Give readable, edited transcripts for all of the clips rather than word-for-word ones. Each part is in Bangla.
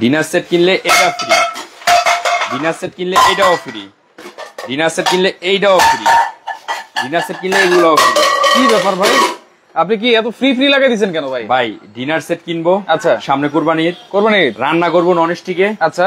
ডিনার সেট কিনলে এটা ফ্রি, ডিনার সেট কিনলে এটাও ফ্রি, ডিনার সেট কিনলে এইটাও ফ্রি, ডিনার সেট কিনলে এগুলোও ফ্রি। কি ব্যাপার ভাই, আপনি কি এত ফ্রি ফ্রি লাগিয়ে দিচ্ছেন কেন ভাই? ভাই ডিনার সেট কিনবো, আচ্ছা সামনে কুরবানির, কোরবানির রান্না করবো ননস্টিকে, আচ্ছা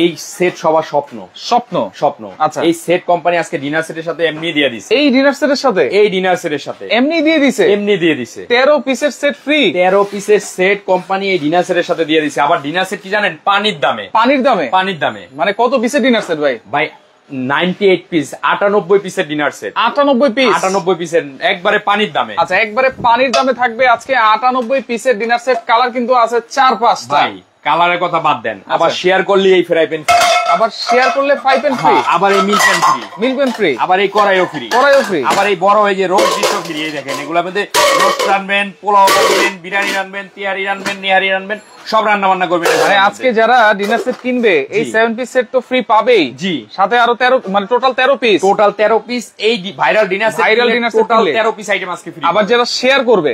এই সেট সবার স্বপ্ন, স্বপ্ন স্বপ্ন। আচ্ছা এই সেট কোম্পানি আজকে ডিনার সেটের সাথে এমনি দিয়ে দিছে, এই ডিনার সেটের সাথে, এই ডিনার সেটের সাথে এমনি দিয়ে দিছে, এমনি দিয়ে দিছে 13 পিসের সেট ফ্রি। 13 পিসের সেট কোম্পানি এই ডিনার সেটের সাথে দিয়ে দিছে। আবার ডিনার সেট কি জানেন? পানির দামে, পানির দামে, পানির দামে। মানে কত পিসের ডিনার সেট ভাই? ভাই 98 পিস, 98 পিসের ডিনার সেট, 98 পিস, 98 পিসের একবারে পানির দামে। আচ্ছা একবারে পানির দামে থাকবে আজকে 98 পিসের ডিনার সেট। কালার কিন্তু আছে 4-5টা। ভাই কালারের কথা বাদ দেন, আবার শেয়ার করলে এই ফ্রাই প্যান ফ্রি, আবার শেয়ার করলে 5 পেন ফ্রি, আবার এই milk pan free, milk pan free, আবার এই কড়াইও ফ্রি, কড়াইও ফ্রি, আবার এই বড় এই যে রোস্ট ডিশও ফ্রি। এই দেখেন এগুলোর মধ্যে রোস্ট রানবেন, পোলাও রানবেন, বিরিয়ানি রানবেন, তিহারি রানবেন, নিহারি রানবেন, সব রান্না বান্না করবেন। মানে আজকে যারা ডিনার সেট কিনবে এই 7 পিস সেট তো ফ্রি পাবেই, জি সাথে আরো 13, মানে টোটাল 13 পিস, টোটাল 13 পিস এই viral dinner set, viral dinner set total 13 piece item আজকে ফ্রি। আবার যারা শেয়ার করবে,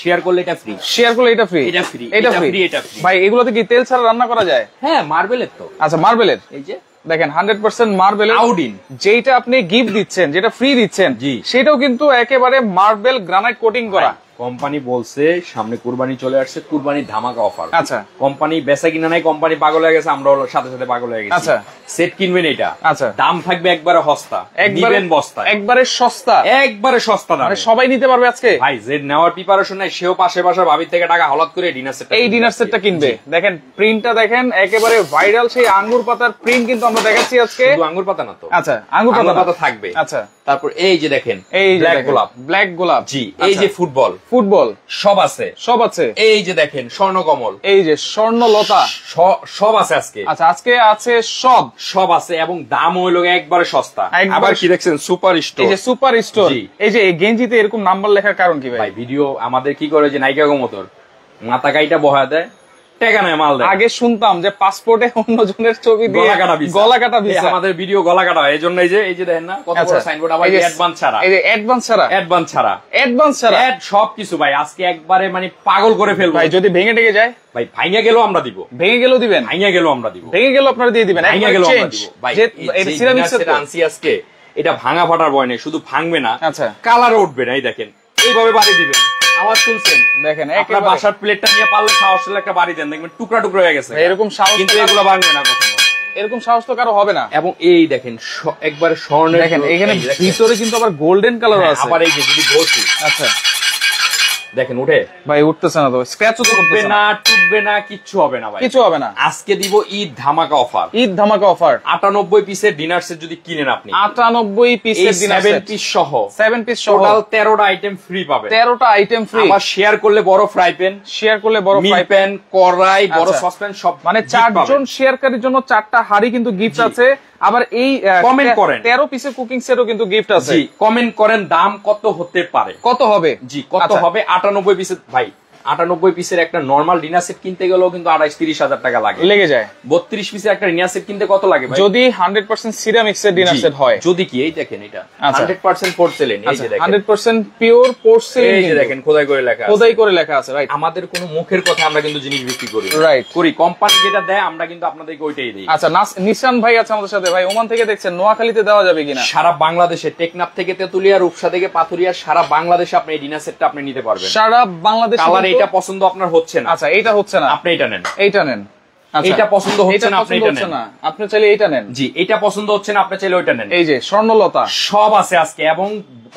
শেয়ার করলে এটা ফ্রি, শেয়ার করলে এটা ফ্রি, এটা ফ্রি, এটা ফ্রি, এটা ফ্রি। ভাই এগুলোতে কি তেল ছাড়া রান্না করা যায়? হ্যাঁ মার্বেলের তো, আচ্ছা মার্বেলের, এই যে দেখেন 100% মার্বেলের আউডিন, যেটা আপনি গিফট দিচ্ছেন, যেটা ফ্রি দিচ্ছেন, জি সেটাও কিন্তু একেবারে মার্বেল গ্রানাইট কোটিং করা। কোম্পানি বলছে সামনে কুরবানি চলে আসছে, কুরবানির ধামাকা অফার। আচ্ছা কোম্পানি বেচা কিনা নাই, কোম্পানি পাগল হয়ে গেছে, আমরা সাথে সাথে পাগল হয়ে গেছি। আচ্ছা সেট কিনবেন এটা, আচ্ছা দাম থাকবে একবারে সস্তা, একবারে দিবেন বস্তা, একবারে সস্তা, একবারে সস্তা দামে, মানে সবাই নিতে পারবে আজকে। ভাই যে নেওয়ার প্রিপারেশন নাই সেও পাশে পাশে ভাবির থেকে টাকা হলাত করে ডিনার সেট, এই ডিনার সেটটা কিনবে। দেখেন প্রিন্টটা দেখেন, একেবারে ভাইরাল সেই আঙ্গুর পাতার প্রিন্ট কিন্তু আমরা দেখাচ্ছি আজকে। শুধু আঙ্গুর পাতা না তো, আচ্ছা আঙ্গুর পাতা থাকবে। আচ্ছা তারপর এই যে দেখেন, এই যে ব্ল্যাক গোলাপ, ব্ল্যাক গোলাপ, জি এই যে ফুটবল, ফুটবল সব আছে, সব আছে। এই যে দেখেন স্বর্ণকমল, এই যে স্বর্ণলতা, সব আছে আজকে। আচ্ছা আজকে আছে সব, সব আছে এবং দাম হইলো একবারে সস্তা। একবারে আবার কি দেখছেন? সুপার স্টোর, এই যে সুপার স্টোর। জি। এই যে এই গেঞ্জিতে এরকম নাম্বার লেখার কারণ কি ভাই? ভাই ভিডিও আমাদের কি করে যে নায়িকা গোমতর মাথা কাইটা বহা দেয়, টাকা নেয় মাল দেয়। আগে শুনতাম যে পাসপোর্টে অন্য জনের ছবি দিয়ে গলা কাটা ভিসা, আমাদের ভিডিও গলা কাটা হয়। এজন্য এই যে দেখেন না কত বড় সাইনবোর্ড, আবার অ্যাডভান্স ছাড়া, এই যে অ্যাডভান্স ছাড়া, অ্যাডভান্স ছাড়া, অ্যাডভান্স ছাড়া অ্যাড সবকিছু ভাই আজকে একবারে মানে পাগল করে ফেলবো। ভাই যদি ভেঙে টেকে যায়, ভাই ভাইঙা গেলেও আমরা দিব, ভেঙে গেলেও দিবেন, ভাইঙা গেলেও আমরা দিব, ভেঙে গেলেও আপনারা দিয়ে দিবেন, ভাইঙা গেলেও আমরা দিব। ভাই যে এই সিরামিক্সের আনছি আজকে, এটা ভাঙা ফাটার ভয় নেই, শুধু ভাঙবে না, আচ্ছা কালারও উঠবে না। এই দেখেন এইভাবে বাড়ি দিবেন, আওয়াজ শুনছেন? দেখেন আপনার বাসার প্লেটটা নিয়ে পারলে সাহস একটা বাড়ি দেন, দেখবেন টুকরা টুকরা হয়ে গেছে। এরকম সাহস কিন্তু এগুলো ভাঙবে না কখনো, এরকম সাহস তো কারো হবে না। এবং এই দেখেন একবারে স্বর্ণের, দেখেন এখানে ভিতরে কিন্তু আবার গোল্ডেন কালার আছে। আবার এই যে যদি ঘষি, আচ্ছা দেখেন উঠে ভাই, উঠতেছে না তো, স্ক্র্যাচও তো উঠবে না, টুটবে না, কিচ্ছু হবে না ভাই, কিছু হবে না। আজকে দিব ঈদ ধামাকা অফার, ঈদ ধামাকা অফার। 98 পিসের ডিনার সেট যদি কিনেন আপনি, 98 পিসের ডিনার সেট, 7 পিস সহ, 7 পিস সহ টোটাল 13টা আইটেম ফ্রি পাবেন, 13টা আইটেম ফ্রি। আবার শেয়ার করলে বড় ফ্রাই প্যান, শেয়ার করলে বড় ফ্রাই প্যান, কড়াই, বড় আচ্ছা। সসপ্যান, সব মানে 4 জন শেয়ারকারীর জন্য 4টা হাড়ি কিন্তু গিফট আছে। আবার এই কমেন্ট করেন, 13 পিসের কুকিং সেটও কিন্তু গিফট আছে। জি কমেন্ট করেন দাম কত হতে পারে, কত হবে, জি কত হবে। 98 পিসের ভাই, 98 পিসের একটা নরমাল ডিনার সেট কিনতে গেলেও কিন্তু 28-30 হাজার টাকা লাগে, লেগে যায়। 32 পিসের একটা ডিনার সেট কিনতে কত লাগে ভাই? যদি 100% সিরামিক্স এর ডিনার সেট হয়, যদি কি এই দেখেন এটা আচ্ছা। 100% পোর্সেলেন, এই যে দেখেন 100% পিওর পোর্সেলেন, এই যে দেখেন খোদাই করে লেখা আছে, খোদাই করে লেখা আছে, রাইট। আমাদের কোনো মুখের কথা আমরা কিন্তু জিনিস বিক্রি করি, রাইট করি, কোম্পানি যেটা দেয় আমরা কিন্তু আপনাদেরকে ওইটাই দিই। আচ্ছা নিশান ভাই আছে আমাদের সাথে। ভাই ওমান থেকে দেখছেন, নোয়াখালীতে দেওয়া যাবে কিনা? সারা বাংলাদেশে, টেকনাফ থেকে তেতুলিয়া, রূপসা থেকে পাথুরিয়া, সারা বাংলাদেশে আপনি এই ডিনার সেটটা আপনি নিতে পারবেন। সারা বাংলাদেশে। কালার এটা পছন্দ আপনার হচ্ছে না, আচ্ছা এইটা হচ্ছে না, আপনি এটা নেন, এইটা নেন। আচ্ছা এটা পছন্দ হচ্ছে না, আপনি এটা নেন, আপনি চাইলে এইটা নেন। জি এটা পছন্দ হচ্ছে না, আপনি চাইলে ওইটা নেন। এই যে স্বর্ণলতা সব আছে আজকে, এবং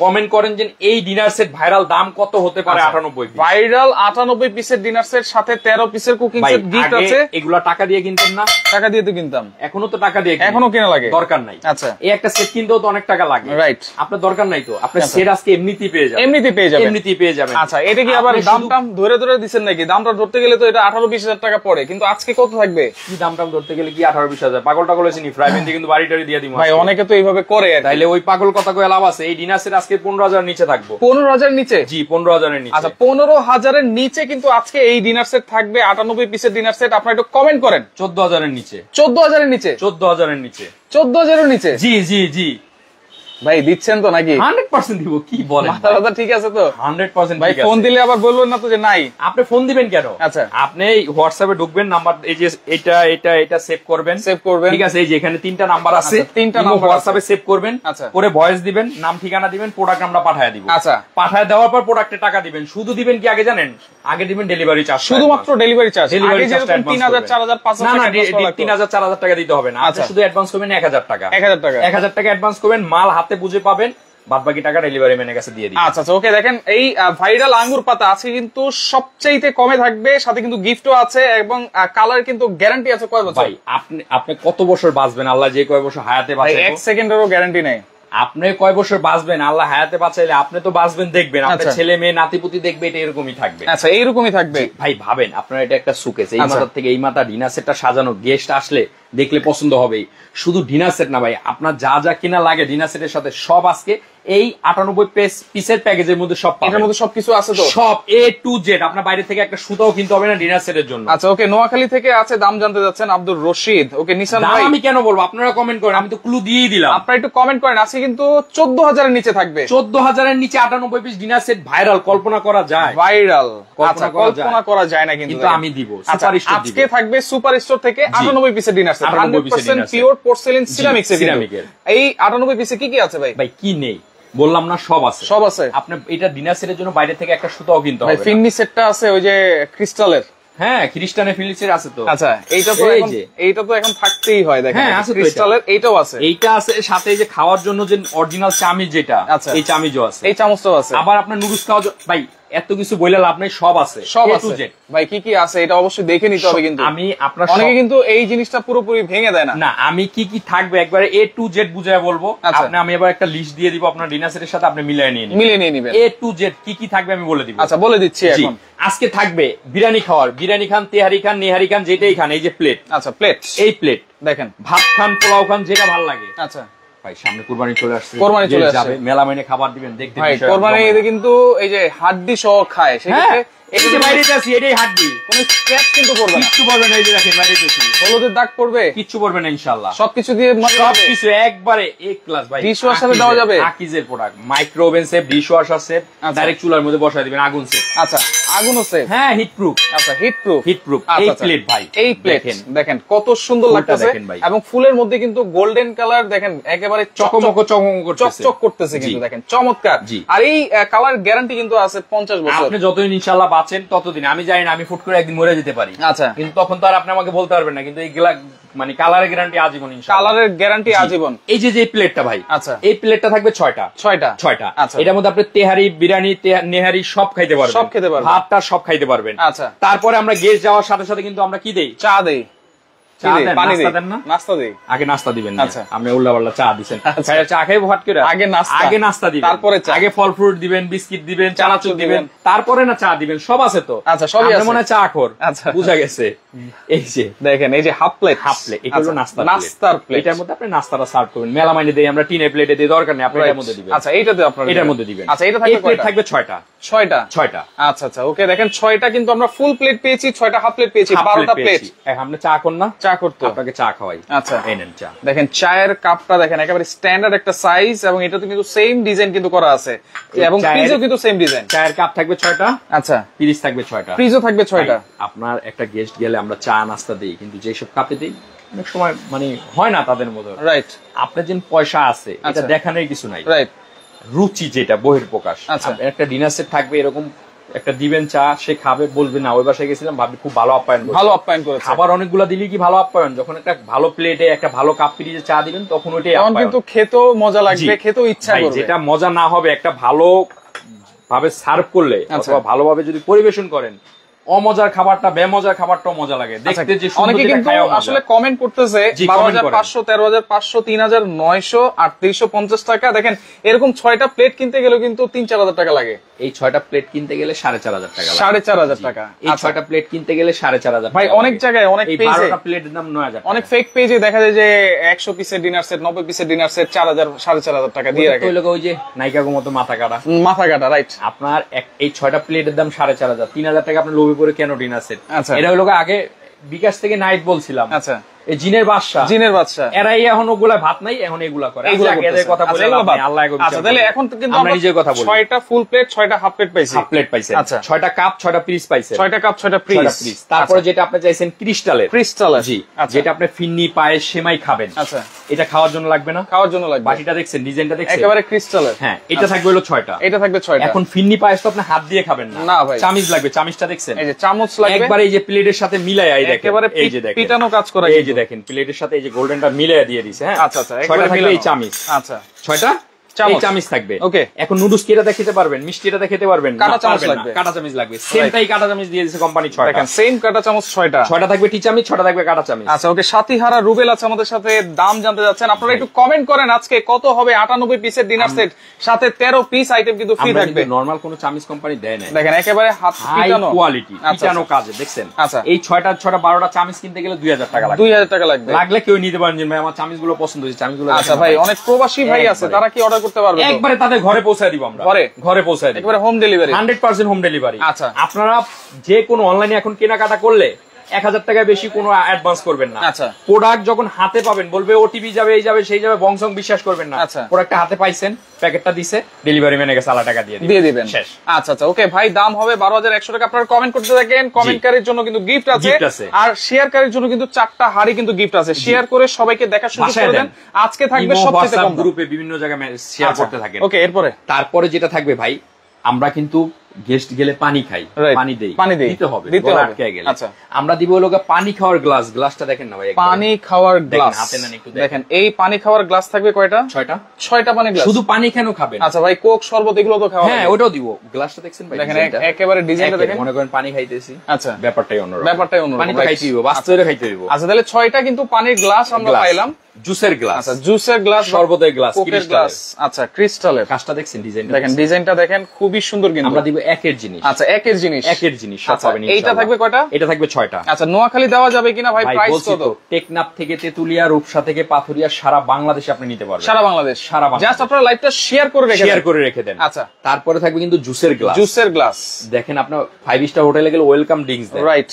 কমেন্ট করেন যে এই ডিনার সেট ভাইরাল দাম কত হতে পারে। 98 পিস ভাইরাল 98 পিসের ডিনার সেট, সাথে 13 পিসের কুকিং সেট গিফট আছে। এগুলা টাকা দিয়ে কিনতেন না? টাকা দিয়ে তো কিনতাম, এখনো তো টাকা দিয়ে, এখনো কেনা লাগে, দরকার নাই। আচ্ছা এই একটা সেট কিনতেও তো অনেক টাকা লাগে, রাইট। আপনার দরকার নাই তো, আপনার সেট আজকে এমনিতেই পেয়ে যাবেন, এমনিতেই পেয়ে যাবেন। আচ্ছা এটা কি আবার দাম টাম ধরে ধরে দিচ্ছেন নাকি? দামটা ধরতে গেলে তো এটা 18-20 হাজার টাকা পড়ে, কিন্তু আজকে কত থাকবে? কি দাম টাম ধরতে গেলে কি 18-20 হাজার? পাগল টাগল হয়েছে নি? ফ্রাই প্যান দিয়ে কিন্তু বাড়ি টাড়ি দিয়ে দিব ভাই, অনেকে তো এইভাবে করে। তাইলে ওই পাগল কথা কয়ে লাভ আছে? এই ডিনার সেট আজকে 15,000 নিচে থাকবো। 15,000 নিচে? জি 15,000 নিচে। আচ্ছা 15,000 নিচে কিন্তু আজকে এই ডিনার সেট থাকবে, 98 পিসের ডিনার সেট। আপনারা একটু কমেন্ট করেন। 14,000 নিচে, 14,000 নিচে, 14,000 নিচে, 14,000 নিচে। জি জি জি ভাই দিচ্ছেন তো নাকি? 100% দিব। কি বলেন? মাথা ঠিক আছে তো? 100% ভাই ফোন দিলে আবার বলবেন না তো যে নাই। আপনি ফোন দিবেন কেন? আচ্ছা, আপনি হোয়াটসঅ্যাপে ঢুকবেন, নাম্বার এই যে এটা সেভ করবেন, ঠিক আছে? এই যে এখানে 3টা নাম্বার আছে, 3টা নাম্বার হোয়াটসঅ্যাপে সেভ করবেন, করে ভয়েস দিবেন, নাম ঠিকানা দিবেন, প্রোডাক্ট আমরা পাঠিয়ে দিব। আচ্ছা, পাঠিয়ে দেওয়ার পর প্রোডাক্টে টাকা দিবেন। শুধু দিবেন কি আগে জানেন? আগে দিবেন ডেলিভারি চার্জ, শুধুমাত্র ডেলিভারি চার্জ। আগে যেরকম 3000 4000 5000 না না, 3000 4000 টাকা দিতে হবে না। আপনি শুধু অ্যাডভান্স করবেন 1000 টাকা। 1000 টাকা অ্যাডভান্স করবেন, মাল হাতে বুঝে পাবেন, বাদ বাকি টাকা ডেলিভারি ম্যানের কাছে দিয়ে দিবেন। আচ্ছা আচ্ছা, ওকে। দেখেন এই ভাইরাল আঙ্গুর পাতা আছে কিন্তু সবচাইতে কমে থাকবে, সাথে কিন্তু গিফটও আছে এবং কালার কিন্তু গ্যারান্টি আছে। কয় বছর? ভাই আপনি কত বছর বাঁচবেন? আল্লাহ যে কয় বছর হায়াতে বাঁচায়, 1 সেকেন্ডেরও গ্যারান্টি নেই। আপনি কয় বছর বাঁচবেন আল্লাহ হায়াতে বাঁচাইলে, আপনি তো বাঁচবেন, দেখবেন আপনার ছেলে মেয়ে নাতিপুতি দেখবে, এটা এরকমই থাকবে। আচ্ছা, এইরকমই থাকবে। ভাই ভাবেন, আপনার এটা একটা সুকেস, এই মাথার থেকে এই মাথা ডিনার সেটটা সাজানো, গেস্ট আসলে দেখলে পছন্দ হবেই। শুধু ডিনার সেট না ভাই, আপনার যা যা কিনা লাগে ডিনার সেটের সাথে সব আজকে এই 98 পিসের প্যাকেজের মধ্যে সব পাবেন। এর মধ্যে সবকিছু আছে তো, সব A to Z। আপনার বাইরে থেকে একটা সুতাও কিনতে হবে না ডিনার সেটের জন্য। আচ্ছা, ওকে। নোয়াখালী থেকে আছে, দাম জানতে যাচ্ছেন আব্দুর রশিদ। ওকে, নিশান ভাই আমি কেন বলবো? আপনারা কমেন্ট করেন, আমি তো ক্লু দিয়েই দিলাম। আপনারা একটু কমেন্ট করেন। আজকে কিন্তু 14000 এর নিচে থাকবে। 14000 এর নিচে 98 পিস ডিনার সেট ভাইরাল, কল্পনা করা যায়? ভাইরাল, আচ্ছা, কল্পনা করা যায় না কিন্তু আমি দিব। আজকে থাকবে সুপার স্টোর থেকে 98 পিসের ডিনার সেট, 100% পিওর পোর্সেলিন সিরামিক্সের। এই 98 পিসে কি কি আছে ভাই? ভাই কি নেই বললাম না, সব আছে, সব আছে। আপনি এটা ডিনার সেটের জন্য বাইরে থেকে একটা সুতাও কিনতে হবে। ফিন্নি সেটটা আছে ওই যে ক্রিস্টালের, হ্যাঁ খ্রিস্টানের ফিলিপসের আছে তো। আচ্ছা, এইটা তো এখন থাকতেই হয়। দেখেন, হ্যাঁ আছে ক্রিস্টালের, এইটাও আছে, এইটা আছে। সাথে এই যে খাওয়ার জন্য যে অরিজিনাল চামিচ যেটা, এই চামিচও আছে, এই চামচটাও আছে। আবার আপনার নুডলস খাওয়া, ভাই এত কিছু বইলে লাভ নেই, সব আছে, সব আছে। ভাই কি কি আছে এটা অবশ্যই দেখে নিতে হবে। কিন্তু আমি আপনার অনেকে কিন্তু এই জিনিসটা পুরোপুরি ভেঙে দেয় না। না, আমি কি কি থাকবে একবারে A to Z বুঝায় বলবো। আপনি আমি এবার একটা লিস্ট দিয়ে দিব আপনার ডিনার সেটের সাথে, আপনি মিলিয়ে নিয়ে নেবেন। A to Z কি কি থাকবে আমি বলে দিব। আচ্ছা, বলে দিচ্ছি এখন। আজকে থাকবে বিরিয়ানি খাওয়ার, বিরিয়ানি খান, তেহারি খান, নেহারি খান, যেটাই খান, এই যে প্লেট। আচ্ছা, প্লেট, এই প্লেট দেখেন, ভাত খান, পোলাও খান, যেটা ভালো লাগে। আচ্ছা ভাই, সামনে কুরবানি চলে আসছে, কুরবানি চলে যাবে, মেলা মাইনে খাবার দিবেন, দেখতে ভাই কুরবানি কিন্তু এই যে হাড্ডি সহ খায়, সেক্ষেত্রে এই যে বাইরেতে আছি, এটাই হাড্ডি, কোনো স্ক্র্যাচ কিন্তু পড়বে না, কিচ্ছু পড়বে না। এই যে দেখেন বাইরেতে আছি, হলুদের দাগ পড়বে, কিচ্ছু পড়বে না ইনশাআল্লাহ। সবকিছু দিয়ে সবকিছু একবারে এ ক্লাস ভাই। ডিশ ওয়াশারে দেওয়া যাবে, আকিজের product, micro oven set, dish washer set, direct চুলার মধ্যে বসায় দিবেন, আগুন সেট। আচ্ছা, আগুনও সেট, হ্যাঁ হিট প্রুফ। আচ্ছা, হিট প্রুফ। এই প্লেট ভাই, এই প্লেট দেখেন কত সুন্দর লাগতেছে, এবং ফুলের মধ্যে কিন্তু গোল্ডেন কালার দেখেন, একেবারে চকমক চকচক করতেছে কিন্তু দেখেন, চমৎকার। আর এই কালার গ্যারান্টি কিন্তু আছে 50 বছর। আপনি যতদিন ইনশাআল্লাহ বাঁচেন ততদিন। আমি জানি না, আমি ফুট করে একদিন মরে যেতে পারি, আচ্ছা, কিন্তু তখন তো আর আপনি আমাকে বলতে পারবেন না। কিন্তু এই মানে কালারের গ্যারান্টি আজীবন, কালারের গ্যারান্টি আজীবন। এই যে প্লেটটা ভাই, আচ্ছা, এই প্লেটটা থাকবে 6টা। আচ্ছা, এটার মধ্যে আপনি তেহারি, বিরিয়ানি, নেহারি সব খাইতে পারবেন, ভাতটা সব খাইতে পারবেন। আচ্ছা, তারপরে আমরা গেস্ট যাওয়ার সাথে সাথে কিন্তু আমরা কি দেই? চা দেই। আগে নাস্তা দিবেন, আপনি উল্লা পাল্লা চা দিচ্ছেন, চা খাইবো হট করে, আগে নাস্তা দিবেন, তারপরে আগে ফল ফ্রুট দিবেন, বিস্কিট দিবেন, চানাচুর দিবেন, তারপরে না চা দিবেন, সব আছে তো। আচ্ছা, সবই আছে, মনে হয় চা খোর। আচ্ছা, বুঝা গেছে। এই যে দেখেন, এই যে হাফ প্লেট, এটা হলো নাস্তার প্লেট। এটার মধ্যে আপনি নাস্তাটা সার্ভ করবেন। মেলা মাইনে দেই আমরা, টিনের প্লেটে দেই, দরকার নেই, আপনি এটার মধ্যে দিবেন। আচ্ছা, এইটাতে আপনারা এটার মধ্যে দিবেন। আচ্ছা, এটা থাকবে 6টা। আচ্ছা আচ্ছা, ওকে। দেখেন 6টা কিন্তু আমরা ফুল প্লেট পেয়েছি, 6টা হাফ প্লেট পেয়েছি, 12টা প্লেট। আপনি চা কোন না? চা করতে আপনাকে চা খাওয়াই। আচ্ছা, এই নেন চা। দেখেন চায়ের কাপটা দেখেন, একেবারে স্ট্যান্ডার্ড একটা সাইজ, এবং এটাতে কিন্তু সেম ডিজাইন কিন্তু করা আছে, এবং ফ্রিজও কিন্তু সেম ডিজাইন। চায়ের কাপ থাকবে 6টা। আচ্ছা, ফ্রিজ থাকবে 6টা, ফ্রিজও থাকবে 6টা। আপনার একটা গেস্ট গেলে আমরা চা নাস্তা দিই, কিন্তু যেসব কাপে দিই অনেক সময় মানে হয় না তাদের মতো, রাইট। আপনার যে পয়সা আছে এটা দেখানোর কিছু নাই, রাইট। রুচি যেটা বহির প্রকাশ। একটা ডিনার সেট থাকবে এরকম, একটা দিবেন চা, সে খাবে, বলবে না ওই বাসায় গেছিলাম, ভাবি খুব ভালো আপ্যায়ন করে। খাবার অনেকগুলো দিলে কি ভালো আপ্যায়ন, যখন একটা ভালো প্লেটে একটা ভালো কাপ পিরিজে চা দিবেন তখন ওইটাই আপ্যায়ন, কিন্তু খেতেও মজা লাগবে, খেতেও ইচ্ছা করবে। যেটা মজা না হবে, একটা ভালো ভাবে সার্ভ করলে অথবা ভালোভাবে যদি পরিবেশন করেন, অমজার খাবারটা বেমজার খাবারটাও মজা লাগে দেখতে। যে অনেকে কিন্তু আসলে কমেন্ট করতেছে 12,500, 13,500, 3,900, 3,850 টাকা। দেখেন এরকম 6টা প্লেট কিনতে গেলেও কিন্তু 3-4 টাকা লাগে। এই 6টা প্লেট কিনতে গেলে 4,500 টাকা, 4,500 টাকা। এই 6টা প্লেট কিনতে গেলে 4,500 ভাই। অনেক জায়গায় অনেক পেজে 12টা প্লেটের দাম 9,000, অনেক ফেক পেজে দেখা যায় যে 100 পিসের ডিনার সেট, 90 পিসের ডিনার সেট 4,000, 4,500 টাকা দিয়ে রাখে। ওই লোক ওই যে নায়িকাগো মতো মাথা কাটা, রাইট। আপনার এই 6টা প্লেটের দাম 4,500, 3,000 টাকা আপনার লোভে পড়ে কেন ডিনার সেট? আচ্ছা, এটা হলো আগে বিকাশ থেকে নাইট বলছিলাম। আচ্ছা, এই জিনের বাদশা এরাই এখন ওগুলা ভাত নাই, এখন এগুলা করে। এদের কথা বলে আল্লাহ এগো। আচ্ছা তাহলে এখন কিন্তু আমরা নিজের কথা বলি। 6টা ফুল প্লেট 6টা হাফ প্লেট পাইছি। হাফ প্লেট পাইছেন। আচ্ছা 6টা কাপ 6টা পিস পাইছেন। 6টা কাপ 6টা পিস। তারপরে যেটা আপনি চাইছেন ক্রিস্টালের। জি, যেটা আপনি ফিন্নি পায়ে সেমাই খাবেন। আচ্ছা এটা খাওয়ার জন্য লাগবে না? খাওয়ার জন্য লাগবে। বাটিটা দেখছেন, ডিজাইনটা দেখছেন, একেবারে ক্রিস্টালের। হ্যাঁ, এটা থাকবে হলো 6টা। এটা থাকবে 6টা। এখন ফিন্নি পায়েস তো আপনি হাত দিয়ে খাবেন না। না ভাই, চামিচ লাগবে। চামিচটা দেখছেন? এই যে চামচ লাগবে। একবার এই যে প্লেটের সাথে মিলায়া, এই দেখেন, একেবারে এই যে দেখেন পিটানো কাজ করা। এই যে দেখেন প্লেটের সাথে এই যে গোল্ডেনটা মিলায়া দিয়ে দিয়েছে। হ্যাঁ, আচ্ছা আচ্ছা, 6টা থাকলে এই চামিচ। আচ্ছা 6টা চামিচ থাকবে। ওকে, এখন নুডলস কি এটা খেতে পারবেন? মিষ্টি এটা খেতে পারবেন? কাঁটা চামচ লাগবে। কাঁটা চামচ লাগবে। সেমটাই কাঁটা চামচ দিয়ে দিয়েছে কোম্পানি। 6টা দেখেন, সেম কাঁটা চামচ 6টা। 6টা থাকবে টি চামচ, 6টা থাকবে কাঁটা চামচ। আচ্ছা ওকে, সাথীহারা রুবেল আছে আমাদের সাথে, দাম জানতে যাচ্ছেন। আপনারা একটু কমেন্ট করেন আজকে কত হবে 98 পিসের ডিনার সেট, সাথে 13 পিস আইটেম কিন্তু ফ্রি থাকবে। নরমাল কোন চামচ কোম্পানি দেয় না। দেখেন একেবারে হাত পিটানো কোয়ালিটি, পিটানো কাজে দেখছেন। আচ্ছা, এই 6টা 12টা চামচ কিনতে গেলে 2000 টাকা লাগবে। 2000 টাকা লাগবে। লাগলে কেউ নিতে পারেন যে ভাই আমার চামচগুলো পছন্দ হয়েছে, চামচগুলো। আচ্ছা ভাই, অনেক প্রবাসী ভাই আছে, তারা কি অর্ডার করতে পারবে? একবারে তাদের ঘরে পৌঁছে দিব আমরা। ঘরে পৌঁছে দিব, একবারে হোম ডেলিভারি, 100% হোম ডেলিভারি। আচ্ছা, আপনারা যে কোনো অনলাইনে এখন কেনাকাটা করলে 1000 টাকা বেশি কোনো অ্যাডভান্স করবেন না। আচ্ছা, প্রোডাক্ট যখন হাতে পাবেন বলবে ওটিপি যাবে, এই যাবে, সেই যাবে, বংশং বিশ্বাস করবেন না। আচ্ছা, প্রোডাক্টটা হাতে পাইছেন, প্যাকেটটা দিছে, ডেলিভারি ম্যানের কাছে 1,000 টাকা দিয়ে দিবেন। শেষ। আচ্ছা আচ্ছা, ওকে ভাই, দাম হবে 12100 টাকা। আপনারা কমেন্ট করতে থাকেন। কমেন্টকারীর জন্য কিন্তু গিফট আছে, আর শেয়ারকারীর জন্য কিন্তু 4টা হাড়ি কিন্তু গিফট আছে। শেয়ার করে সবাইকে দেখা শুরু করে দেন। আজকে থাকবে সবচেয়ে কম গ্রুপে বিভিন্ন জায়গায় শেয়ার করতে থাকেন। ওকে, তারপরে যেটা থাকবে ভাই, আমরা কিন্তু গেস্ট গেলে পানি খাই, পানি দেই, দিতে হবে। আচ্ছা, আমরা দিব হলো পানি খাওয়ার গ্লাস। গ্লাসটা দেখেন না ভাই, পানি খাওয়ার গ্লাস হাতে নেন একটু দেখেন। এই পানি খাওয়ার গ্লাস থাকবে কয়টা? 6টা পানি গ্লাস। শুধু পানি কেন খাবেন? আচ্ছা ভাই, কোক শরবত এগুলো তো খাওয়া। হ্যাঁ, ওটাও দিব। গ্লাসটা দেখছেন ভাই, দেখেন একেবারে ডিজাইনটা দেখেন। মনে করেন পানি খাইতেছি। আচ্ছা, ব্যাপারটাই অন্যরকম। পানি খাইতে দিব, বাস্তবে খাইতে দিব। আচ্ছা, তাহলে 6টা কিন্তু পানির গ্লাস আমরা পাইলাম। জুসের গ্লাস। আচ্ছা, জুসের গ্লাস, শরবতের গ্লাস, কোকের গ্লাস। আচ্ছা, ক্রিস্টালের। কাজটা দেখছেন, ডিজাইনটা দেখেন, ডিজাইনটা দেখেন, খুবই সুন্দর কিন্তু। আমরা দিব একের জিনিস। আচ্ছা, একের জিনিস সব পাবেন। এইটা থাকবে কয়টা? এটা থাকবে 6টা। আচ্ছা, নোয়াখালী দেওয়া যাবে কিনা ভাই? প্রাইস কত? টেকনাফ থেকে তেতুলিয়া, রূপসা থেকে পাথুরিয়া, সারা বাংলাদেশে আপনি নিতে পারবেন। সারা বাংলাদেশ। জাস্ট আপনারা লাইভটা শেয়ার করে রেখে দেন। আচ্ছা, তারপরে থাকবে কিন্তু জুসের গ্লাস। দেখেন, আপনার 5 স্টার হোটেলে গেলে ওয়েলকাম ড্রিঙ্কস দেন। রাইট।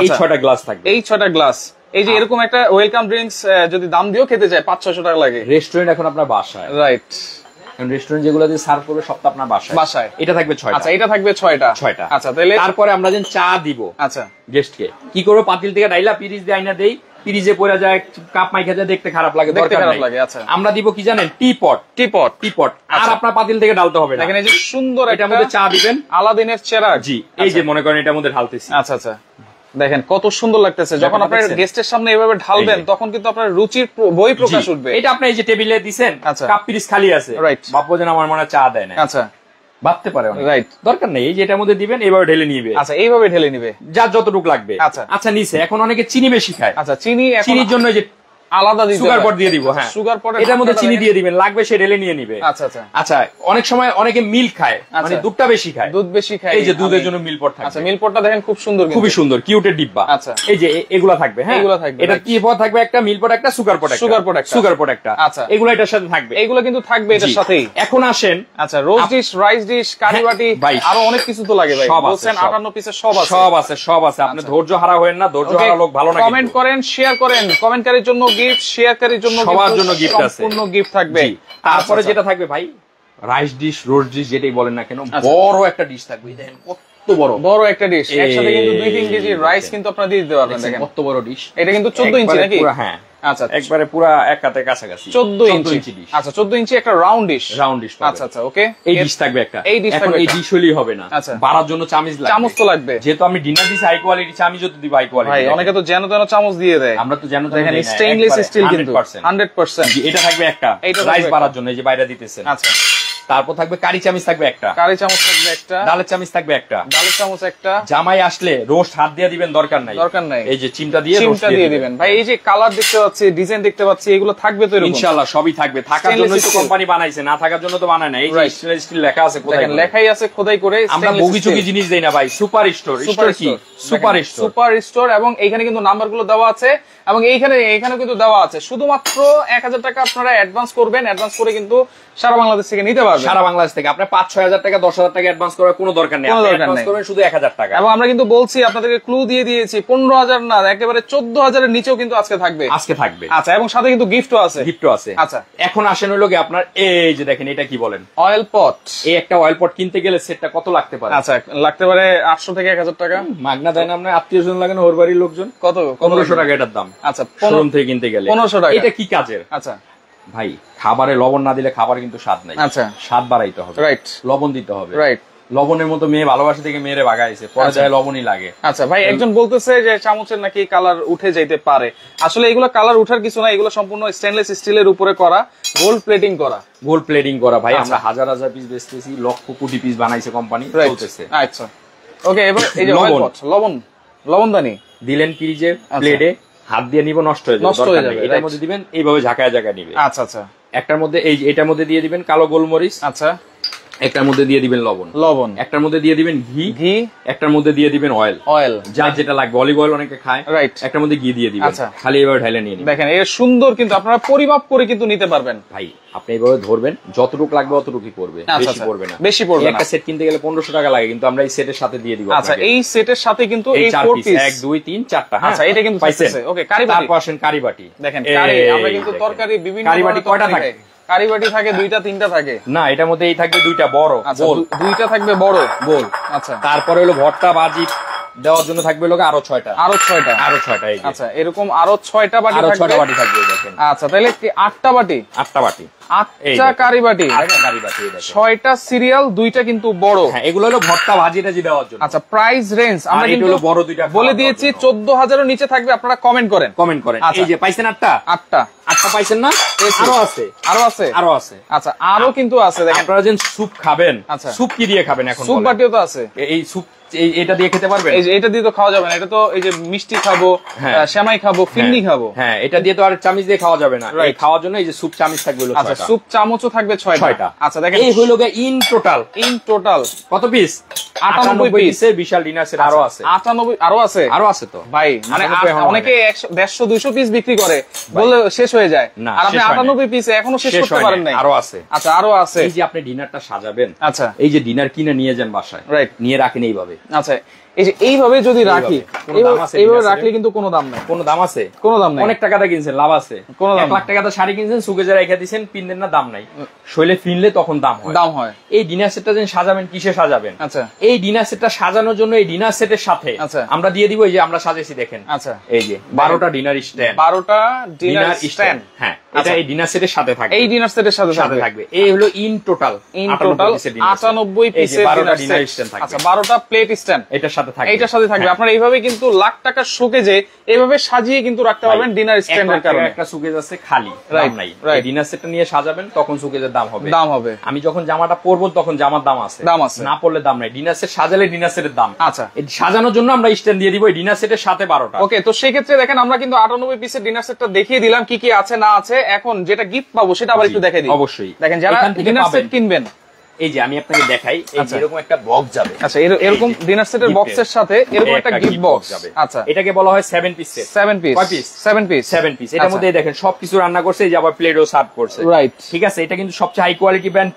এই 6টা গ্লাস থাকবে। এই 6টা গ্লাস, এই যে এরকম একটা ওয়েলকাম ড্রিঙ্কস যদি দাম দিয়েও খেতে যায় 500-600 টাকা লাগে। রেস্টুরেন্ট এখন আপনার বাসায়। রাইট। রেস্টুরেন্ট যেগুলো দিয়ে সার্ভ করবে সব তো আপনার বাসায়। এটা থাকবে 6টা। আচ্ছা, এটা থাকবে 6টা। আচ্ছা, তাহলে তারপরে আমরা যেন চা দিব। আচ্ছা, গেস্টকে কি করবো? পাতিল থেকে ডাইলা পিরিচ দিয়ে আইনা দেই, পিরিজে পড়ে যায়, কাপ মাইখা যায়, দেখতে খারাপ লাগে, দরকার নাই। আচ্ছা, আমরা দিব কি জানেন? টিপট। আর আপনার পাতিল থেকে ঢালতে হবে না। দেখেন, এই যে সুন্দর, এটার মধ্যে চা দিবেন, আলাদিনের চেরাগ। জি, এই যে মনে করেন এটার মধ্যে ঢালতেছি। আচ্ছা আচ্ছা, দেখেন কত সুন্দর লাগতেছে। যখন আপনার গেস্টের সামনে এভাবে ঢালবেন, তখন কিন্তু আপনার রুচির বই প্রকাশ উঠবে। এটা আপনি এই যে টেবিলে দিছেন, কাপ পিরিচ খালি আছে, রাইট, বাপু যেন আমার মনে চা দেয় না। আচ্ছা, ভাবতে পারে, রাইট, দরকার নেই। এই যে এটার মধ্যে দিবেন, এইভাবে ঢেলে নিবে। আচ্ছা, এইভাবে ঢেলে নিবে, যার যতটুকু লাগবে। আচ্ছা আচ্ছা, নিচে এখন অনেকে চিনি বেশি খায়। আচ্ছা, চিনির জন্য যে আলাদা সুগার পট দিয়ে দিব। হ্যাঁ, সুগার পট, এটার মধ্যে চিনি দিয়ে দিবেন, লাগবে সে ঢেলে নিয়ে নিবে। আচ্ছা আচ্ছা আচ্ছা, অনেক সময় অনেকে মিল্ক খায়, মানে দুধটা বেশি খায়, দুধ বেশি খায়, এই যে দুধের জন্য মিল্ক পট থাকে। আচ্ছা, মিল্ক পটটা দেখেন খুব সুন্দর, খুবই সুন্দর, কিউটের ডিব্বা। আচ্ছা, এই যে এগুলা থাকবে। হ্যাঁ, এগুলা থাকবে। এটা কি পট থাকবে? একটা মিল্ক পট, একটা সুগার পট একটা। আচ্ছা, এগুলো এটার সাথে থাকবে। এগুলো কিন্তু থাকবে এটার সাথেই। এখন আসেন, আচ্ছা, রোজ ডিশ, রাইস ডিশ, কারি বাটি, আরো অনেক কিছু তো লাগে ভাই। বলছেন 58 পিসে সব আছে। আপনি ধৈর্য হারা হবেন না, ধৈর্য হারা লোক ভালো না। কমেন্ট করেন, শেয়ার করেন। কমেন্টকারীর জন্য গিফট, শেয়ারকারীর জন্য সবার জন্য গিফট আছে, সম্পূর্ণ গিফট থাকবে। তারপরে যেটা থাকবে ভাই, রাইস ডিশ, রোজ ডিশ, যেটাই বলেন না কেন, বড় একটা ডিশ থাকবে। দেখেন কত বড় একটা ডিশ। একসাথে কিন্তু 2-3 কেজি রাইস কিন্তু আপনারা দিয়ে দিতে পারবেন। দেখেন কত বড় ডিশ। এটা কিন্তু 14 ইঞ্চি নাকি? হ্যাঁ, আচ্ছা, একবারে পুরো এক হাতের কাছাকাছি 14 ইঞ্চি ডিশ। আচ্ছা, 14 ইঞ্চি একটা রাউন্ড ডিশ। আচ্ছা আচ্ছা, ওকে। এই ডিশ থাকবে একটা। এই ডিশ হলেই হবে না, বাড়ার জন্য চামচ তো লাগবে। যেহেতু আমি ডিনার দিছি হাই কোয়ালিটি, চামচ তো দিব হাই কোয়ালিটি। ভাই, অনেকে তো যেন তেন চামচ দিয়ে দেয়। আমরা তো যেন তেন, দেখেন স্টেইনলেস স্টিল কিন্তু 100%। এটা থাকবে একটা রাইস বাড়ার জন্য, এই যে বাইরে দিতেছেন। আচ্ছা, তারপর থাকবে কারি চামচ থাকবে একটা, ডালের চামচ থাকবে একটা। জামাই আসলে রোস্ট হাত দিয়ে দিবেন, দরকার নাই। এই যে চিমটা দিয়ে দিবেন। ভাই, এই যে কালার দেখতে পাচ্ছি, ডিজাইন দেখতে পাচ্ছি, এগুলো থাকবে তো? ইনশাআল্লাহ সবই থাকবে। থাকার জন্যই তো কোম্পানি বানাইছে, না থাকার জন্য তো বানায় না। এই যে স্টেনলেস স্টিল লেখা আছে, লেখাই আছে খোদাই করে। আমরা বগিচুকি জিনিস দেই না ভাই। সুপার স্টোর কি? Super store. এবং এইখানে কিন্তু নাম্বারগুলো দেওয়া আছে, এবং এইখানে কিন্তু দেওয়া আছে। শুধুমাত্র 1000 টাকা আপনারা অ্যাডভান্স করবেন। অ্যাডভান্স করে কিন্তু সারা বাংলাদেশ থেকে নিতে পারবেন। পারবেন সারা বাংলাদেশ থেকে। আপনি 5-6 হাজার টাকা 10,000 টাকা অ্যাডভান্স করার কোনো দরকার নেই, অ্যাডভান্স করবেন শুধু 1,000 টাকা। এবং আমরা কিন্তু বলছি আপনাদেরকে ক্লু দিয়ে দিয়েছি 15,000 না একেবারে 14,000 এর নিচেও কিন্তু আজকে থাকবে। আচ্ছা, এবং সাথে কিন্তু গিফটও আছে। আচ্ছা, এখন আসেন হলো কি আপনার এই যে দেখেন এটা কি বলেন, অয়েল পট। এই একটা অয়েল পট কিনতে গেলে সেটটা কত লাগতে পারে? আচ্ছা, লাগতে পারে 800 থেকে 1,000 টাকা। মাগনা দেয় না আপনার আত্মীয়জন লাগে না, ওর বাড়ির লোকজন। কত? 1500 টাকা এটার দাম। আচ্ছা, শোরুম থেকে কিনতে গেলে 1500 টাকা। এটা কি কাজের? আচ্ছা ভাই, খাবারে লবণ না দিলে খাবার কিন্তু স্বাদ নাই। আচ্ছা, স্বাদ বাড়াইতে হবে, রাইট, লবণ দিতে হবে, রাইট। লবণের মতো মেয়ে ভালোবাসা থেকে মেয়েরে বাগাইছে, পরে যায় লবণই লাগে। আচ্ছা ভাই, একজন বলতেছে যে চামচের নাকি কালার উঠে যাইতে পারে। আসলে এগুলো কালার উঠার কিছু না, এগুলো সম্পূর্ণ স্টেনলেস স্টিলের উপরে করা, গোল্ড প্লেটিং করা। গোল্ড প্লেটিং করা ভাই, আমরা হাজার হাজার পিস বেচতেছি, লক্ষ কোটি পিস বানাইছে কোম্পানি, চলতেছে। আচ্ছা ওকে, এবার এই যে লবণদানি দিলেন ফ্রিজে প্লেটে, হাত দিয়ে নিব নষ্ট হয়ে যাবে, এটার মধ্যে দিবেন এইভাবে ঝাঁকায় ঝাঁকায় নিবে। আচ্ছা আচ্ছা, একটার মধ্যে এই এটার মধ্যে দিয়ে দিবেন কালো গোলমরিচ। আচ্ছা, একটার মধ্যে দিয়ে দিবেন লবণ, একটার মধ্যে দিয়ে দিবেন ঘি, একটার মধ্যে দিয়ে দিবেন অয়েল, যার যেটা লাগবে। অলিভ অয়েল অনেকে খায়, রাইট। একটার মধ্যে ঘি দিয়ে দিবেন, খালি এভাবে ঢালে নিয়ে নিবেন। দেখেন এর সুন্দর, কিন্তু আপনারা পরিমাপ করে কিন্তু নিতে পারবেন ভাই। আপনি এইভাবে ধরবেন, যতটুকু লাগবে অতটুকুই পড়বে, বেশি পড়বে না, বেশি পড়বে না। একটা সেট কিনতে গেলে 1500 টাকা লাগে, কিন্তু আমরা এই সেটের সাথে দিয়ে দিব। আচ্ছা, এই সেটের সাথে কিন্তু এই 4 পিস 1 2 3 4টা। আচ্ছা, এটা কিন্তু পাইছেন। ওকে, কারিবাটি। তারপর আসেন কারিবাটি। দেখেন আমরা কিন্তু তরকারি বিভিন্ন কারিবাটি কয়টা থাকে? কারিবাটি থাকে 2টা 3টা থাকে না, এটার মধ্যে এই থাকবে 2টা বড় গোল, 2টা থাকবে বড় গোল। আচ্ছা, তারপরে হলো ভর্তা ভাজি দেওয়ার জন্য থাকবে লোক আরো 6টা। আচ্ছা, এরকম আরো 6টা বাটি থাকবে। দেখেন, আচ্ছা তাহলে কি 8টা বাটি? 8টা বাটি, 8টা কারিবাটি, 6টা সিরিয়াল, 2টা কিন্তু বড়। হ্যাঁ, এগুলো হলো ভর্তা ভাজি টাজি দেওয়ার জন্য। আচ্ছা, প্রাইস রেঞ্জ আমরা কিন্তু বড় 2টা বলে দিয়েছি, 14,000 এর নিচে থাকবে। আপনারা কমেন্ট করেন। এই যে পাইছেন 8টা পাইছেন না? আরো আছে। আচ্ছা, আরো কিন্তু আছে। দেখেন, আপনারা যেন স্যুপ খাবেন, আচ্ছা স্যুপ কি দিয়ে খাবেন? এখন স্যুপ বাটিও তো আছে। এই স্যুপ এটা দিয়ে খেতে পারবেন? এই যে এটা দিয়ে তো খাওয়া যাবে না, এটা তো এই যে মিষ্টি খাবো, সেমাই খাবো, ফিন্নি খাবো। হ্যাঁ, এটা দিয়ে তো আর চামচ দিয়ে খাওয়া যাবে না। এই খাওয়ার জন্য এই যে স্যুপ চামচ থাকবে। আচ্ছা, স্যুপ চামচও থাকবে 6টা। আচ্ছা দেখেন, এই হলো ইন টোটাল কত পিস? 98 পিসের বিশাল ডিনার সেট। আরো আছে 98, আরো আছে তো ভাই। মানে অনেকে 150-200 পিস বিক্রি করে, বলে শেষ হয়ে যায়, আর আপনি 98 পিস এখনো শেষ করতে পারেন নাই। আরো আছে। আচ্ছা, আরো আছে। এই যে আপনি ডিনারটা সাজাবেন, আচ্ছা এই যে ডিনার কিনে নিয়ে যান বাসায়, রাইট, নিয়ে রাখেন এইভাবে। আচ্ছা, এই যে এইভাবে যদি রাখি, এইভাবে রাখলে কিন্তু কোনো দাম নাই। কোনো দাম আছে? কোনো দাম নাই। অনেক টাকাটা কিনছেন, লাভ আছে। 1 লাখ টাকাটা শাড়ি কিনছেন, সুকেজে রেখে দিয়েছেন, পিনলেন না, দাম নাই। শৈলে ফিনলে তখন দাম হয়। এই ডিনার সেটটা যেন সাজাবেন, কিসে সাজাবেন? আচ্ছা, এই ডিনার সেটটা সাজানোর জন্য এই ডিনার সেটের সাথে আমরা দিয়ে দিব, এই যে আমরা সাজেছি দেখেন। আচ্ছা, এই যে 12টা ডিনার স্ট্যান্ড, 12টা ডিনার স্ট্যান্ড। হ্যাঁ, এটা এই ডিনার সেটের সাথে থাকবে, এই ডিনার সেটের সাথে থাকবে। এই হলো ইন টোটাল 98 পিসের ডিনার স্ট্যান্ড থাকবে। আচ্ছা, 12টা প্লেট স্ট্যান্ড এটার সাথে থাকবে। আপনারা এইভাবে কিন্তু লাখ টাকার শোকেজে এইভাবে সাজিয়ে কিন্তু রাখতে পারবেন ডিনার স্ট্যান্ডের কারণে। একটা শোকেজ আছে খালি, দাম নাই। ডিনার সেটটা নিয়ে সাজাবেন, তখন শোকেজের দাম হবে। আমি যখন জামাটা পরবো তখন জামার দাম আছে, না পরলে দাম নাই। ডিনার সেট সাজালে ডিনার সেটের দাম। আচ্ছা, সাজানোর জন্য আমরা স্ট্যান্ড দিয়ে দিব, ডিনার সেটের সাথে 12টা। ওকে, তো সেই ক্ষেত্রে দেখেন, আমরা কিন্তু 98 পিসের ডিনার সেটটা দেখিয়ে দিলাম কি কি আছে না আছে। এখন যেটা গিফট পাবো সেটা আবার একটু দেখাই দিই। অবশ্যই দেখেন, যারা ডিনার সেট কিনবেন, এই যে আমি আপনাকে দেখাই, এরকম একটা বক্স যাবে। আচ্ছা, এরকম ডিনার সেটের বক্সের সাথে এরকম একটা গিফট বক্স যাবে। আচ্ছা, এটাকে বলা হয় 7 পিস সেট। 7 পিস। এটার মধ্যে দেখেন সবকিছু রান্না করছে, এই যে আবার প্লেটও সার্ভ করছে, রাইট। ঠিক আছে, এটা কিন্তু সবচেয়ে high quality brand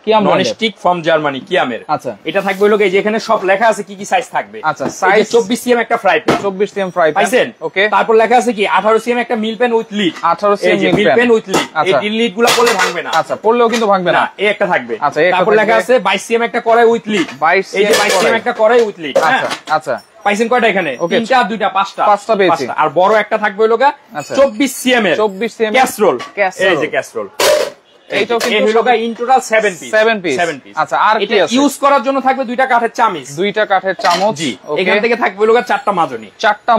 Kiyam non stick from Germany, কিয়ামের। আচ্ছা, এটা থাকবে হলো এই যে এখানে সব লেখা আছে কি কি সাইজ থাকবে। আচ্ছা, সাইজ 24 সিএম একটা fry pan, 24 CM fry pan পাইছেন। ওকে, তারপর লেখা আছে কি 18 সিএম একটা meal pan with lid, 18 CM meal pan with lid. এই লিড গুলো পড়লে ভাঙবে না। আচ্ছা, পড়লেও কিন্তু ভাঙবে না। এই একটা থাকবে। আচ্ছা, তারপর লেখা আছে 22 সিএম একটা কড়াই উইথ লিড, 22 সিএম একটা কড়াই উইথ লিড। আচ্ছা আচ্ছা, পাইছেন কয়টা এখানে? 3টা 2টা 5টা পেয়েছি। আর বড় একটা থাকবে হলো 24 সিএম এর ক্যাসরোল। এই যে ক্যাসরোল, এইটাও কিন্তু হলো ইন টোটাল 7 পিস। আচ্ছা, আর কি আছে? ইউজ করার জন্য থাকবে 2টা কাঠের চামচ, 2টা কাঠের চামচ। জি, এখান থেকে থাকবে হলো 4টা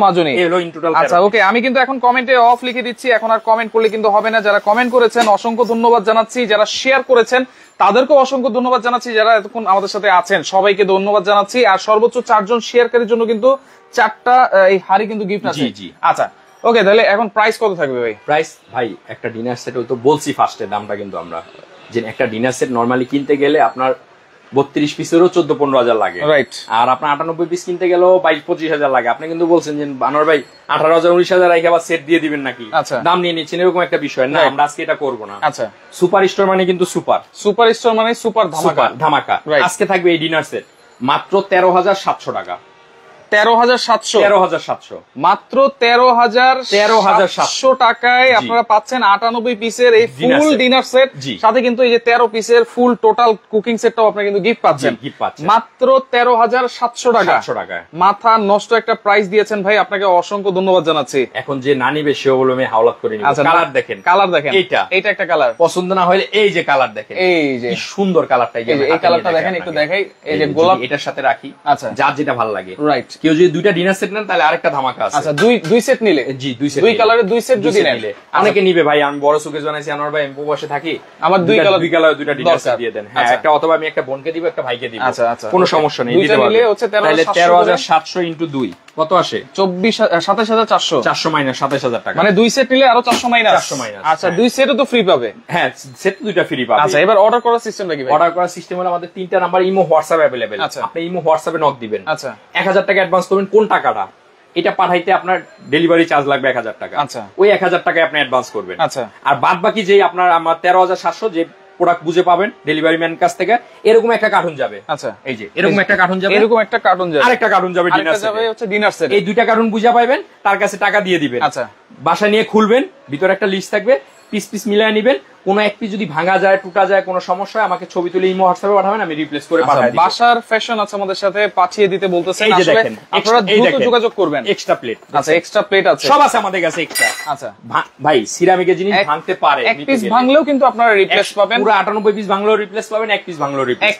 মাজনি, এই হলো ইন টোটাল। আচ্ছা, ওকে, আমি কিন্তু এখন কমেন্টে অফ লিখে দিচ্ছি। এখন আর কমেন্ট করলে কিন্তু হবে না। যারা কমেন্ট করেছেন অসংখ্য ধন্যবাদ জানাচ্ছি, যারা শেয়ার করেছেন তাদেরকেও অসংখ্য ধন্যবাদ জানাচ্ছি, যারা এতক্ষণ আমাদের সাথে আছেন সবাইকে ধন্যবাদ জানাচ্ছি। আর সর্বোচ্চ 4 জন শেয়ারকারীর জন্য কিন্তু 4টা এই হাড়ি কিন্তু গিফট আছে। জি, আচ্ছা ওকে, তাহলে এখন প্রাইস কত থাকবে ভাই? প্রাইস ভাই, একটা ডিনার সেট তো বলছি ফার্স্টে দামটা, কিন্তু আমরা যে একটা ডিনার সেট নরমালি কিনতে গেলে আপনার 32 পিসেরও 14-15 হাজার লাগে, রাইট। আর আপনার 98 পিস কিনতে গেলেও 22-25 হাজার লাগে। আপনি কিন্তু বলছেন যে আনোয়ার ভাই 18,000-19,000 রেখে আবার সেট দিয়ে দিবেন নাকি, দাম নিয়ে নিচ্ছেন, এরকম একটা বিষয় না। আমরা আজকে এটা করবো না। আচ্ছা, সুপার স্টোর মানে কিন্তু সুপার স্টোর মানে সুপার ধামাকা। আজকে থাকবে এই ডিনার সেট মাত্র 13,700 টাকা। 13,700 মাত্র 13,700 টাকায় আপনারা পাচ্ছেন 98 পিসের এই ফুল ডিনার সেট, সাথে কিন্তু এই যে 13 পিসের ফুল টোটাল কুকিং সেটটাও আপনি কিন্তু গিফট পাচ্ছেন মাত্র 13,700 টাকায়। মাথা নষ্ট একটা প্রাইস দিয়েছেন ভাই, আপনাকে অসংখ্য ধন্যবাদ জানাচ্ছি। এখন যে না নিবে সেও বলবে আমি হাওলাত করে নিব। কালার দেখেন এইটা একটা কালার, পছন্দ না হলে এই যে কালার দেখেন, এই যে কি সুন্দর কালারটা, এই কালারটা দেখেন, একটু দেখাই, এই যে গোলাপ এটার সাথে রাখি। আচ্ছা, যার যেটা ভালো লাগে, রাইট। কেউ যদি দুইটা ডিনার সেট নেন তাহলে আরেকটা ধামাকা আছে। আচ্ছা, দুই সেট নিলে, জি দুই কালারের দুই সেট যদি নেন, অনেকে নিবে ভাই। আমি বড় সুকে জানাইছি আনোয়ার ভাই, আমি প্রবাসে থাকি, আমার দুই কালার দুইটা ডিনার সেট দিয়ে দেন। হ্যাঁ, একটা অথবা আমি একটা বোনকে দিব, একটা ভাইকে দিব। আচ্ছা, কোনো সমস্যা নেই, দিতে পারবে। তাহলে 13,700 ইনটু 2 কত আসে? 27,400। 400 মাইনাস 27,000 টাকা, মানে দুই সেট নিলে আরো 400 মাইনাস। আচ্ছা, দুই সেটও তো ফ্রি পাবে। হ্যাঁ, সেট দুইটা ফ্রি পাবে। আচ্ছা, এবার অর্ডার করার সিস্টেমটা কি ভাই? অর্ডার করার সিস্টেম হলো আমাদের 3টা নাম্বার ইমো হোয়াটসঅ্যাপ अवेलेबल। আপনি ইমো হোয়াটসঅ্যাপে নক দিবেন। আচ্ছা, 1,000 টাকা অ্যাডভান্স করবেন। কোন টাকাটা? এটা পাঠাইতে আপনার ডেলিভারি চার্জ লাগবে 1,000 টাকা। আচ্ছা, ওই 1,000 টাকায় আপনি অ্যাডভান্স করবেন। আচ্ছা, আর বাদ বাকি যে আপনার আমার 13,700 যে প্রোডাক্ট বুঝে পাবেন ডেলিভারি ম্যান কাছ থেকে, এরকম একটা কার্টুন যাবে। আচ্ছা, এই যে এরকম একটা কার্টুন যাবে, আরেকটা কার্টুন যাবে ডিনার সেট। এই দুইটা কার্টুন বুঝে পাবেন, তার কাছে টাকা দিয়ে দিবেন। আচ্ছা, বাসা নিয়ে খুলবেন, ভিতরে একটা লিস্ট থাকবে, পিস পিস মিলায় নিবেন। কোন এক পিস যদি ভাঙা যায়, টুটা যায়, কোনো সমস্যা হয়, আমাকে ছবি তুলে ইমো হোয়াটসঅ্যাপে পাঠাবেন, আমি রিপ্লেস করে পাঠিয়ে দিব। বাসার ফ্যাশন আছে আমাদের সাথে পাঠিয়ে দিতে বলতেছেন, আসলে আপনারা দ্রুত যোগাযোগ করবেন। এক্সট্রা প্লেট, আচ্ছা এক্সট্রা প্লেট আছে, সব আছে আমাদের কাছে এক্সট্রা। আচ্ছা ভাই, সিরামিকের জিনিস ভাঙতে পারে, এক পিস ভাঙলেও কিন্তু আপনারা রিপ্লেস পাবেন। পুরো 98 পিস ভাঙলেও রিপ্লেস পাবেন, এক পিস ভাঙলেও রিপ্লেস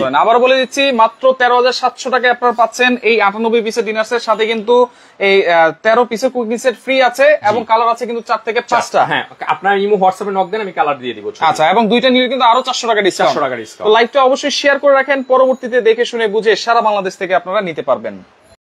পাবেন। আবার বলে দিচ্ছি, মাত্র 13,700 টাকায় আপনারা পাচ্ছেন এই 98 পিসের ডিনার সেট, সাথে কিন্তু এই 13 পিসের কুকিং সেট ফ্রি আছে, এবং কালার আছে কিন্তু 4 থেকে 5টা। হ্যাঁ, আপনার ইমো হোয়াটসঅ্যাপে নক দেন, আমি কালার দিয়ে দিব। আচ্ছা, এবং দুইটা নিলে কিন্তু আরো 400 টাকা ডিসকাউন্ট। তো লাইভটা অবশ্যই শেয়ার করে রাখেন, পরবর্তীতে দেখে শুনে বুঝে সারা বাংলাদেশ থেকে আপনারা নিতে পারবেন।